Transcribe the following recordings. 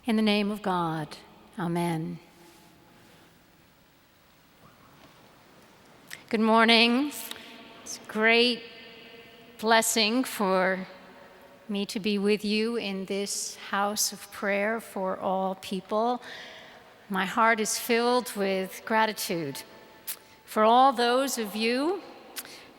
In the name of God, amen. Good morning. It's a great blessing for me to be with you in this house of prayer for all people. My heart is filled with gratitude for all those of you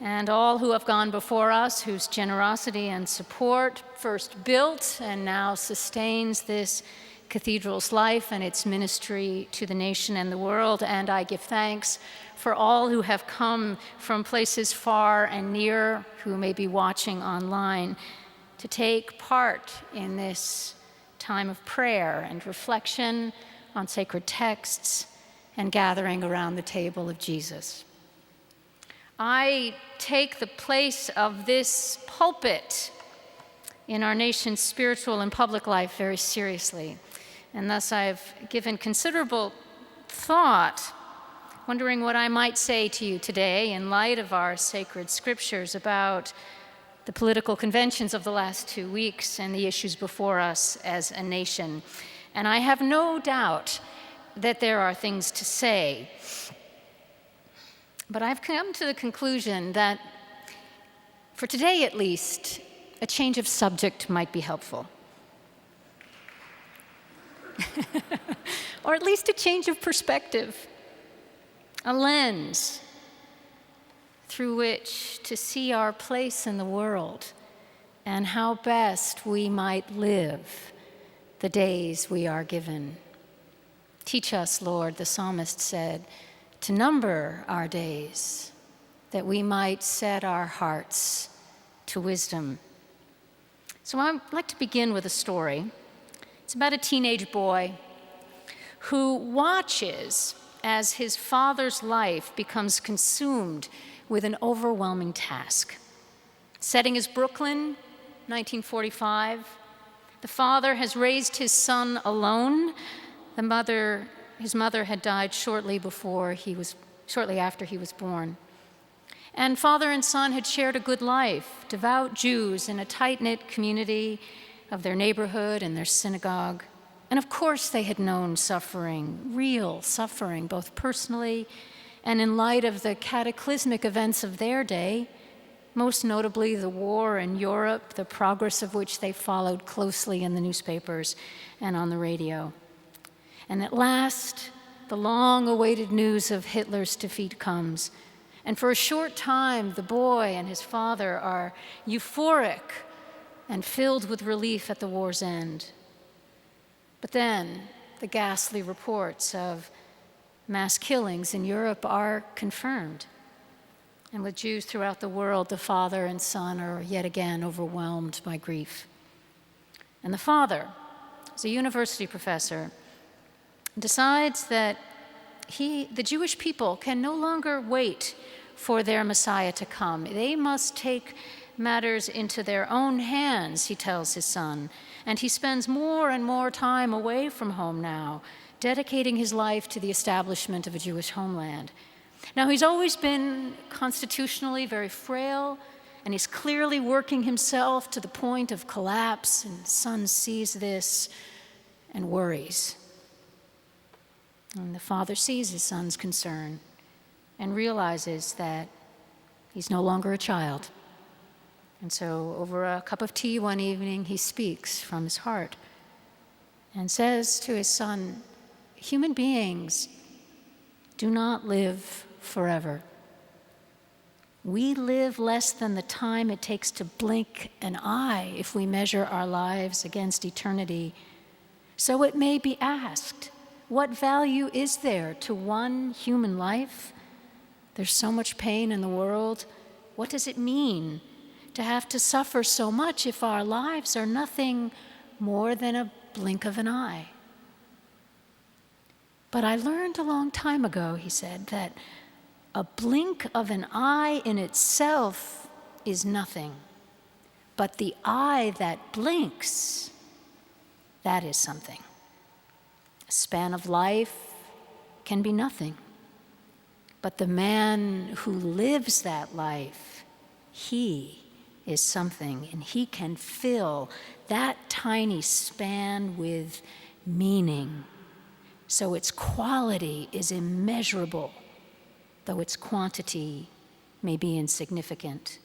and all who have gone before us, whose generosity and support first built and now sustains this Cathedral's life and its ministry to the nation and the world. And I give thanks for all who have come from places far and near, who may be watching online, to take part in this time of prayer and reflection on sacred texts and gathering around the table of Jesus. I take the place of this pulpit in our nation's spiritual and public life very seriously. And thus I've given considerable thought, wondering what I might say to you today in light of our sacred scriptures about the political conventions of the last 2 weeks and the issues before us as a nation. And I have no doubt that there are things to say. But I've come to the conclusion that, for today at least, a change of subject might be helpful. Or at least a change of perspective, a lens through which to see our place in the world and how best we might live the days we are given. Teach us, Lord, the psalmist said, to number our days, that we might set our hearts to wisdom. So I'd like to begin with a story. It's about a teenage boy who watches as his father's life becomes consumed with an overwhelming task. Setting is Brooklyn, 1945. The father has raised his son alone. His mother had died shortly after he was born. And father and son had shared a good life, devout Jews in a tight-knit community of their neighborhood and their synagogue. And of course they had known suffering, real suffering, both personally and in light of the cataclysmic events of their day, most notably the war in Europe, the progress of which they followed closely in the newspapers and on the radio. And at last, the long-awaited news of Hitler's defeat comes. And for a short time, the boy and his father are euphoric and filled with relief at the war's end. But then the ghastly reports of mass killings in Europe are confirmed. And with Jews throughout the world, the father and son are yet again overwhelmed by grief. And the father, as a university professor, decides that the Jewish people can no longer wait for their Messiah to come. They must take matters into their own hands, he tells his son. And he spends more and more time away from home now, dedicating his life to the establishment of a Jewish homeland. Now, he's always been constitutionally very frail, and he's clearly working himself to the point of collapse, and the son sees this and worries. And the father sees his son's concern and realizes that he's no longer a child. And so over a cup of tea one evening, he speaks from his heart and says to his son, human beings do not live forever. We live less than the time it takes to blink an eye if we measure our lives against eternity. So it may be asked, what value is there to one human life? There's so much pain in the world. What does it mean to have to suffer so much if our lives are nothing more than a blink of an eye? But I learned a long time ago, he said, that a blink of an eye in itself is nothing. But the eye that blinks, that is something. A span of life can be nothing. But the man who lives that life, he is something, and he can fill that tiny span with meaning. So its quality is immeasurable, though its quantity may be insignificant.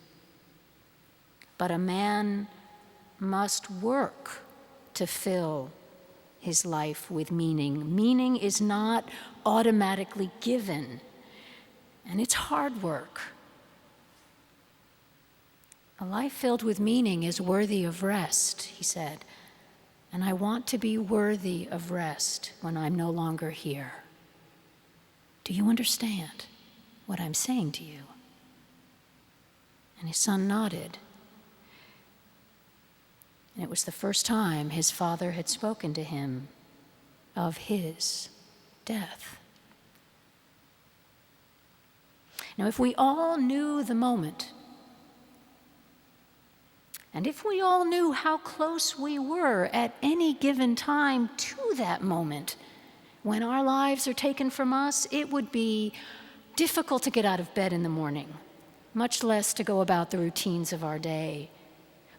But a man must work to fill his life with meaning. Meaning is not automatically given, and it's hard work. A life filled with meaning is worthy of rest, he said, and I want to be worthy of rest when I'm no longer here. Do you understand what I'm saying to you? And his son nodded. And it was the first time his father had spoken to him of his death. Now, if we all knew the moment, and if we all knew how close we were at any given time to that moment when our lives are taken from us, it would be difficult to get out of bed in the morning, much less to go about the routines of our day.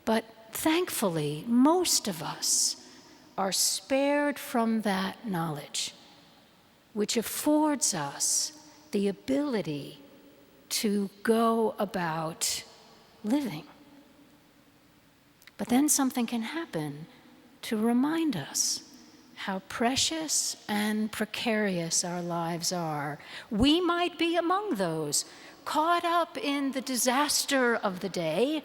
But thankfully, most of us are spared from that knowledge, which affords us the ability to go about living. But then something can happen to remind us how precious and precarious our lives are. We might be among those caught up in the disaster of the day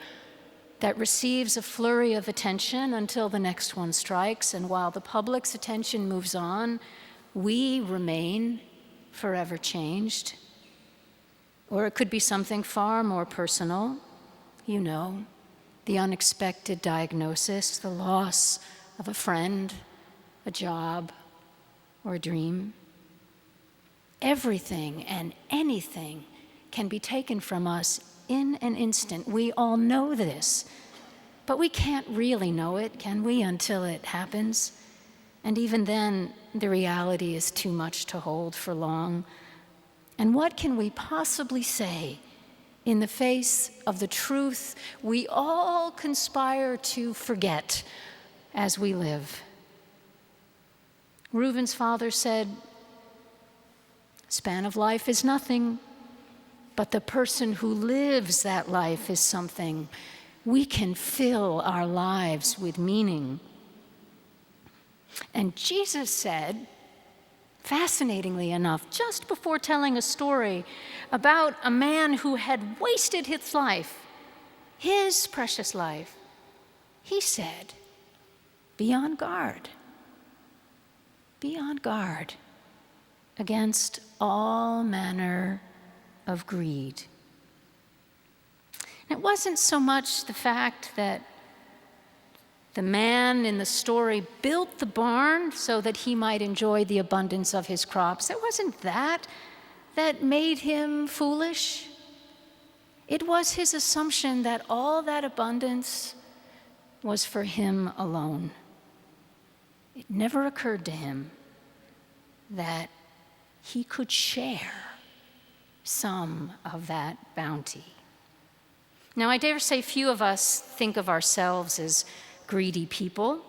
that receives a flurry of attention until the next one strikes, and while the public's attention moves on, we remain forever changed. Or it could be something far more personal, the unexpected diagnosis, the loss of a friend, a job, or a dream. Everything and anything can be taken from us in an instant. We all know this, but we can't really know it, can we, until it happens? And even then, the reality is too much to hold for long. And what can we possibly say in the face of the truth we all conspire to forget as we live? Reuben's father said, "Span of life is nothing, but the person who lives that life is something." We can fill our lives with meaning. And Jesus said, fascinatingly enough, just before telling a story about a man who had wasted his life, his precious life, he said, "Be on guard. Be on guard against all manner of greed." And it wasn't so much the fact that the man in the story built the barn so that he might enjoy the abundance of his crops. It wasn't that made him foolish. It was his assumption that all that abundance was for him alone. It never occurred to him that he could share some of that bounty. Now, I dare say few of us think of ourselves as greedy people,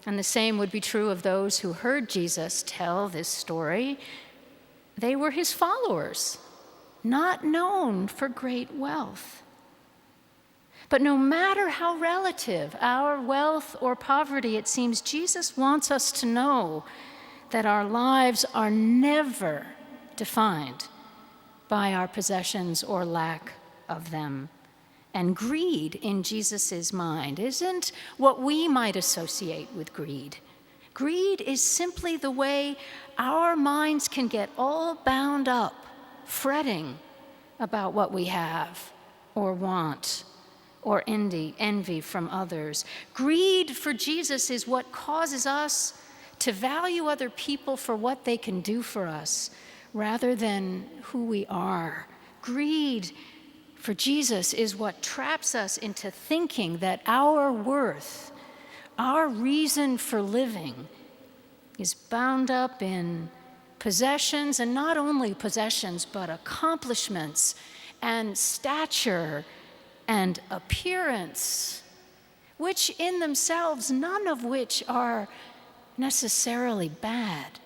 and the same would be true of those who heard Jesus tell this story. They were his followers, not known for great wealth. But no matter how relative our wealth or poverty, it seems Jesus wants us to know that our lives are never defined by our possessions or lack of them. And greed, in Jesus' mind, isn't what we might associate with greed. Greed is simply the way our minds can get all bound up, fretting about what we have or want or envy from others. Greed for Jesus is what causes us to value other people for what they can do for us rather than who we are. Greed for Jesus is what traps us into thinking that our worth, our reason for living, is bound up in possessions, and not only possessions, but accomplishments and stature and appearance, which in themselves, none of which are necessarily bad,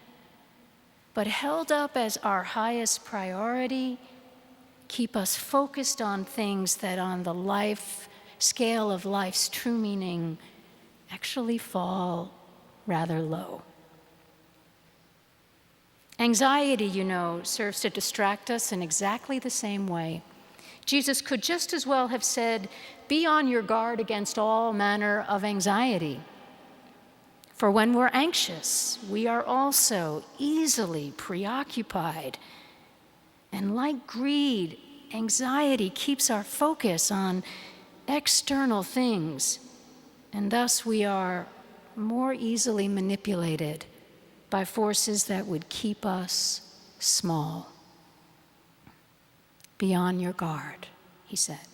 but held up as our highest priority, keep us focused on things that on the life scale of life's true meaning actually fall rather low. Anxiety, serves to distract us in exactly the same way. Jesus could just as well have said, "Be on your guard against all manner of anxiety." For when we're anxious, we are also easily preoccupied. And like greed, anxiety keeps our focus on external things, and thus we are more easily manipulated by forces that would keep us small. Be on your guard, he said.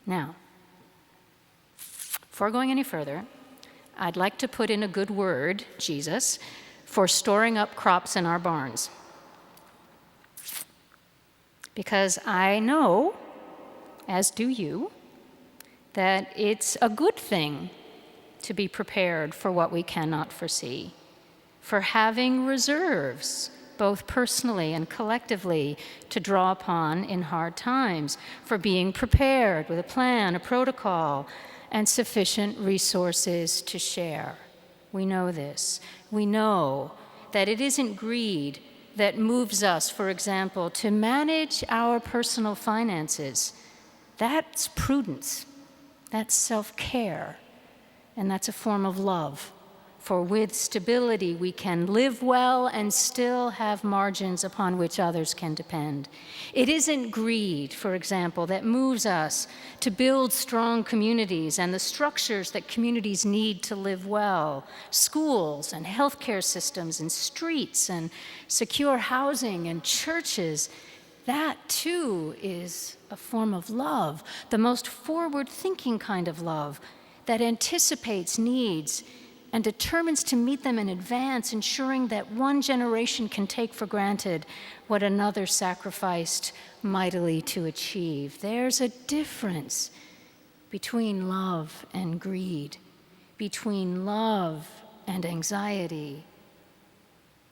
Now, before going any further, I'd like to put in a good word, Jesus, for storing up crops in our barns. Because I know, as do you, that it's a good thing to be prepared for what we cannot foresee, for having reserves, both personally and collectively, to draw upon in hard times, for being prepared with a plan, a protocol, and sufficient resources to share. We know this. We know that it isn't greed that moves us, for example, to manage our personal finances. That's prudence. That's self-care. And that's a form of love. For with stability, we can live well and still have margins upon which others can depend. It isn't greed, for example, that moves us to build strong communities and the structures that communities need to live well, schools and healthcare systems and streets and secure housing and churches. That, too, is a form of love, the most forward-thinking kind of love that anticipates needs and determines to meet them in advance, ensuring that one generation can take for granted what another sacrificed mightily to achieve. There's a difference between love and greed, between love and anxiety.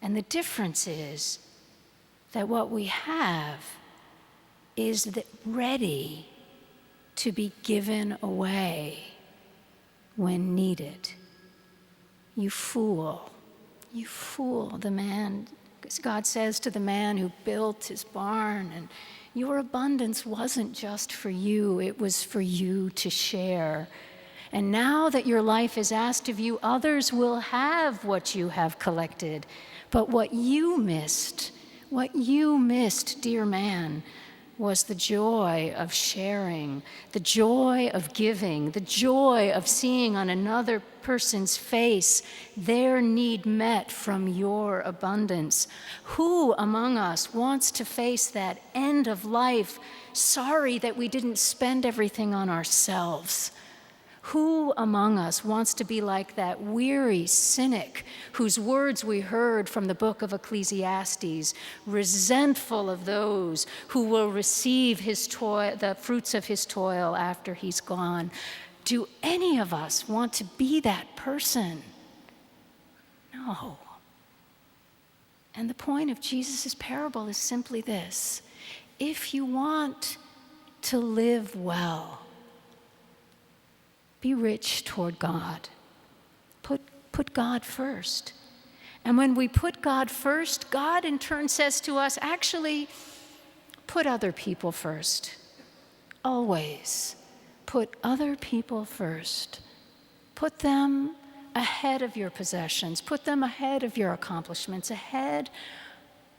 And the difference is that what we have is ready to be given away when needed. You fool, the man, God says to the man who built his barn, and your abundance wasn't just for you, it was for you to share. And now that your life is asked of you, others will have what you have collected. But what you missed, dear man, was the joy of sharing, the joy of giving, the joy of seeing on another person's face their need met from your abundance. Who among us wants to face that end of life sorry that we didn't spend everything on ourselves? Who among us wants to be like that weary cynic whose words we heard from the book of Ecclesiastes, resentful of those who will receive his toil, the fruits of his toil after he's gone? Do any of us want to be that person? No. And the point of Jesus' parable is simply this: if you want to live well, be rich toward God. Put God first. And when we put God first, God in turn says to us, actually, put other people first. Always put other people first. Put them ahead of your possessions. Put them ahead of your accomplishments, ahead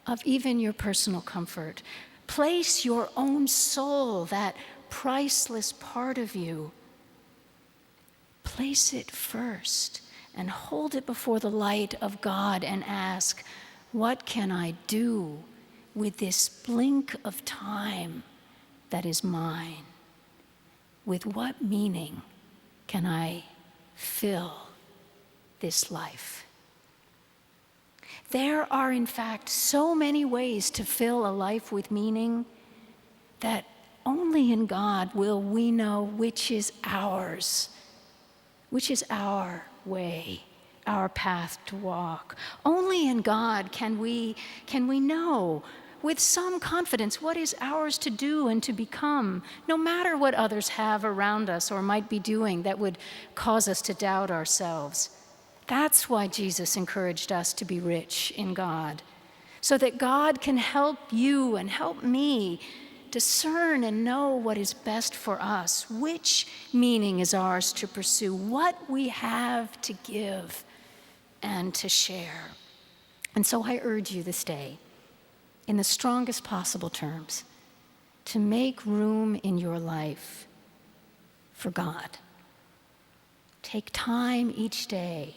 of even your personal comfort. Place your own soul, that priceless part of you, place it first and hold it before the light of God and ask, what can I do with this blink of time that is mine? With what meaning can I fill this life? There are, in fact, so many ways to fill a life with meaning that only in God will we know which is ours, which is our way our path to walk. Only in God can we know with some confidence what is ours to do and to become, no matter what others have around us or might be doing that would cause us to doubt ourselves. That's why Jesus encouraged us to be rich in God, so that God can help you and help me discern and know what is best for us, which meaning is ours to pursue, what we have to give and to share. And so I urge you this day, in the strongest possible terms, to make room in your life for God. Take time each day,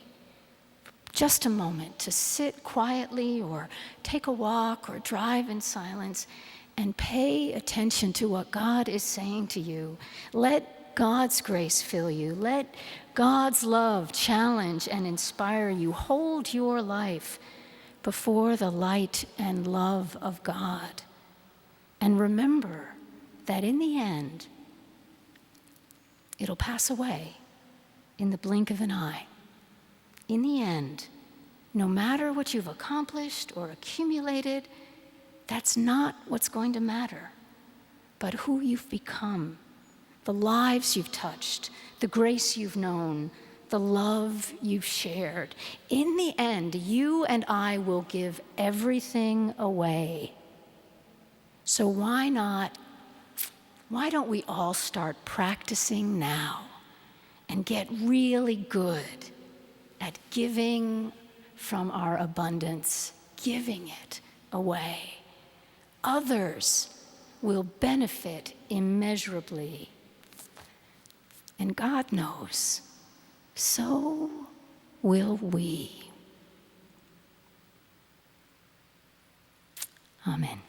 just a moment, to sit quietly or take a walk or drive in silence and pay attention to what God is saying to you. Let God's grace fill you. Let God's love challenge and inspire you. Hold your life before the light and love of God. And remember that in the end, it'll pass away in the blink of an eye. In the end, no matter what you've accomplished or accumulated, that's not what's going to matter, but who you've become, the lives you've touched, the grace you've known, the love you've shared. In the end, you and I will give everything away. So why don't we all start practicing now and get really good at giving from our abundance, giving it away? Others will benefit immeasurably. And God knows, so will we. Amen.